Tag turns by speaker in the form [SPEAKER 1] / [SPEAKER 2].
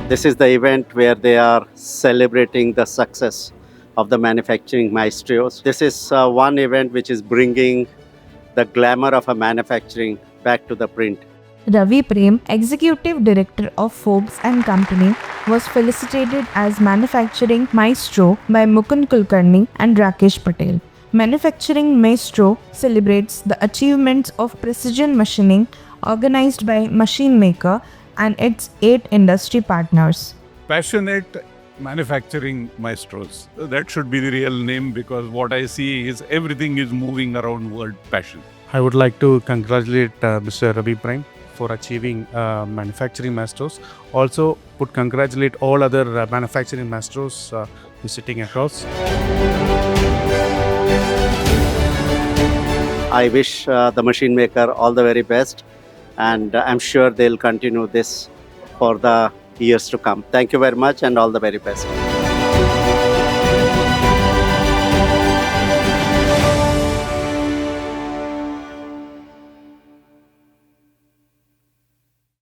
[SPEAKER 1] This is the event where they are celebrating the success of the manufacturing maestros. This is one event which is bringing the glamour of a manufacturing back to the print.
[SPEAKER 2] Ravi Prem, Executive Director of Forbes and Company, was felicitated as Manufacturing Maestro by Mukund Kulkarni and Rakesh Patel. Manufacturing Maestro celebrates the achievements of precision machining organized by Machine Maker and its 8 industry partners.
[SPEAKER 3] Passionate manufacturing maestros. That should be the real name, because what I see is everything is moving around word passion.
[SPEAKER 4] I would like to congratulate Mr. Ravi Prem for achieving manufacturing masters. Also, would congratulate all other manufacturing masters visiting across.
[SPEAKER 1] I wish the machine maker all the very best, and I'm sure they'll continue this for the years to come. Thank you very much and all the very best.